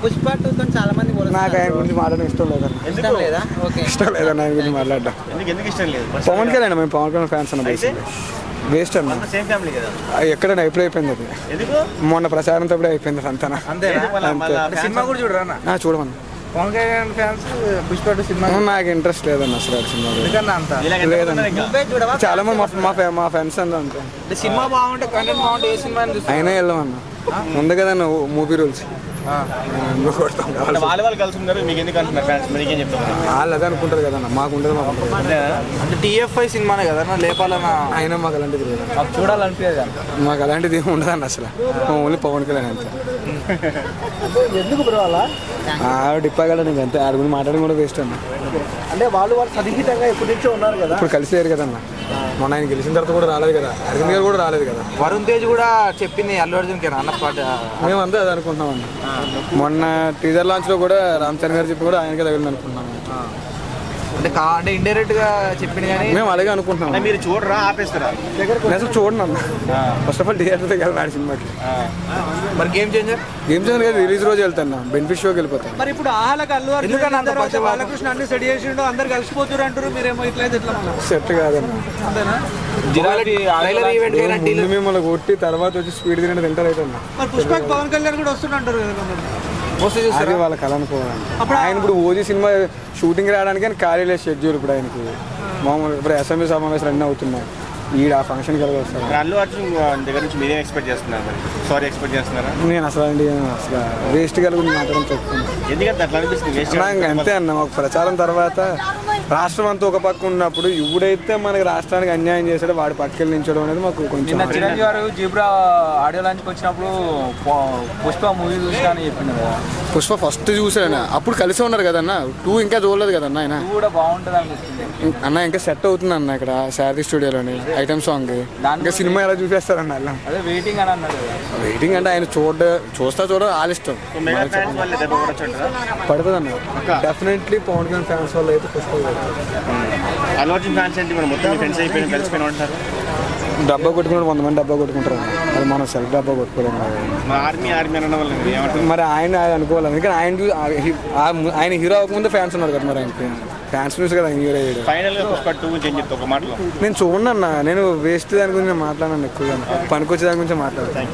పుష్ప 2 చాలా మంది నాకు ఆయన గురించి మాట్లాడడం ఇష్టం లేదన్న. ఇష్టం లేదా? ఓకే, ఇష్టం లేదన్న ఆయన గురించి మాట్లాడడం. ఎందుకు ఇష్టం లేదు? పవన్ కళ్యాణ్ మేము పవన్ కళ్యాణ్ ఫ్యాన్స్ అన్న. వేస్ట్ అన్న. సేమ్ ఫ్యామిలీ కదా. ఎక్కడైనా ఎప్పుడు అయిపోయింది అది. ఎందుకు? మొన్న ప్రచారంతో కూడా అయిపోయింది అంతనా. సినిమా కూడా చూడరా? చూడమన్నా. పవన్ కళ్యాణ్ ఫ్యాన్స్ పుష్ప 2 సినిమా నాకు ఇంట్రెస్ట్ లేదన్న అసలు ఆ సినిమా. అంత లేదన్న. చాలా మంది మా ఫ్రెండ్స్ అంతే. సినిమా బాగుంటే కంటెంట్ బాగుంటే ఏ సినిమా అయినా వెళ్ళమన్న. ఉంది కదన్న మూవీ రూల్స్. వాళ్ళు కలిసి ఉన్నారు, మీకు ఎందుకు అంటున్నారు ఫ్యాన్స్? మీకేం చెప్తారు? వాళ్ళు అదే అనుకుంటారు కదన్న, మాకు ఉండదు. అంటే TFI సినిమానే కదన్నా లేపాలన్నా. అయినా మాకు అలాంటిది లేదు, మాకు చూడాలనిపించదు. మాకు అలాంటిది ఏమి ఉండదు అన్న అసలు. ఓన్లీ పవన్ కళ్యాణ్ అంతే. ఎందుకు బ్రో అలా? డిప్పాగల నీకు అంతే. ఆడ గురించి మాట్లాడడం కూడా వేస్ట్ అన్న. అంటే వాళ్ళు సన్నిహితంగా ఎప్పటి నుంచో ఉన్నారు కదా. ఇప్పుడు కలిసి లేరు కదన్న. మొన్న ఆయన గెలిచిన తర్వాత కూడా రాలేదు కదా, అరవింద్ గారు కూడా రాలేదు కదా. వరుణ్ తేజ్ కూడా చెప్పింది అల్లు అర్జున్కి అన్న పాట. మేము అంతే అది అనుకుంటున్నాం అన్న. మొన్న టీజర్ లాంచ్ లో కూడా రామ్ చరణ్ గారు చెప్పి కూడా ఆయనకే తగిలింది అనుకుంటున్నాం. అంటే ఇండైరెక్ట్ గా చెప్పింది కానీ మేము అలాగే అనుకుంటున్నాం. మీరు చూడరా, ఆపేస్తారా? నేను అసలు చూడండి అన్న. ఫస్ట్ ఆఫ్ ఆల్ థియేటర్ దగ్గర వెళ్ళాడు సినిమాకి. మరి గేమ్ చేంజర్ కదా రిలీజ్ రోజు వెళ్తాను, బెనిఫిట్ షోకి వెళ్ళిపోతాను. మరి ఇప్పుడు ఆహ్లాక అల్లు అర్జున్ బాలకృష్ణ అన్ని సెట్ చేసిండు, అందరు కలిసిపోతున్నారు అంటారు. మీరేమో ఇట్లా ఎట్లా సెట్ కాదన్న. అంతేనా? ముందు మిమ్మల్ని కొట్టి తర్వాత వచ్చి స్పీడ్ తినట్టు తింటారు అయితే అన్న. మరి పుష్పకి పవన్ కళ్యాణ్ కూడా వస్తుంటారు కదా. అది వాళ్ళ కళ అనుకోవాలి. ఆయన ఇప్పుడు ఓజీ సినిమా షూటింగ్ రావడానికి ఆయన ఖాళీ లేదు షెడ్యూల్. ఇప్పుడు ఆయనకి మామూలు ఇప్పుడు అసెంబ్లీ సమావేశాలు అన్నీ అవుతున్నాయి. ఈడ ఆ ఫంక్షన్కి వెళ్ళి వస్తాను. అల్లు అర్జున్ దగ్గర నుంచి మీరేం ఎక్స్పెక్ట్ చేస్తున్నారు? మరి సారీ ఎక్స్పెక్ట్ చేస్తున్నారా? నేను అసలు వేస్ట్ కలిగి మాట్లాడడం చెప్తున్నాను. ఎందుకంటే అట్లా అనిపిస్తుంది? అంతే అన్న. ఒక ప్రచారం తర్వాత రాష్ట్రం అంతా ఒక పక్క ఉన్నప్పుడు ఇప్పుడైతే మనకి రాష్ట్రానికి అన్యాయం చేసాడో వాడి పక్కకెళ్ళి నించడం అనేది మాకు కొంచెం. చిరంజీవి గారు జీబ్రా ఆడియో లాంచ్కి వచ్చినప్పుడు పుష్ప మూవీ చూసానని చెప్పింది కదా. పుష్ప ఫస్ట్ చూసాడు అప్పుడు కలిసి ఉన్నారు కదన్న. 2 ఇంకా చూడలేదు కదన్న. ఆయన కూడా బాగుంటుంది అనిపిస్తుంది అన్న. ఇంకా సెట్ అవుతుంది అన్న ఇక్కడ శారదీ స్టూడియోలోని ఐటమ్ సాంగ్. ఇంకా సినిమా ఎలా చూసేస్తారన్న అలా. అదే వెయిటింగ్ అని అన్నాడు. వెయిటింగ్ అంటే ఆయన చూడ ఆలిష్టం పడుతుంది అన్న. డెఫినెట్లీ పవన్ కళ్యాణ్ ఫ్యాన్స్ వల్ల అయితే పుష్ప అల్లు అర్జున్ ఫ్యాన్స్ ఏంటి మనం మొత్తం ఫ్రెండ్స్ అయిపోయిన కలిసిపోయిన ఉంటారు. డబ్బా కొట్టుకున్నాడు, 100 మంది డబ్బా కొట్టుకుంటారు. అది మనం సెల్ఫ్ డబ్బా కొట్టుకోలేము. ఆర్మీ అనడం వల్ల మరి ఆయన అనుకోవాలి. ఎందుకంటే ఆయన హీరో అవ్వకముందు ఫ్యాన్స్ ఉన్నారు కదా. మరి ఆయనకి ఫ్యాన్స్ న్యూస్ కదా హీరో అయ్యాడు. ఫైనల్ గా పుష్ప 2 గురించి ఏం చెప్తా ఒక మాటలో? నేను చూడండి అన్న. నేను వేస్ట్ దాని గురించి మాట్లాడాను ఎక్కువగా. పనికొచ్చే దాని గురించి మాట్లాడతాను.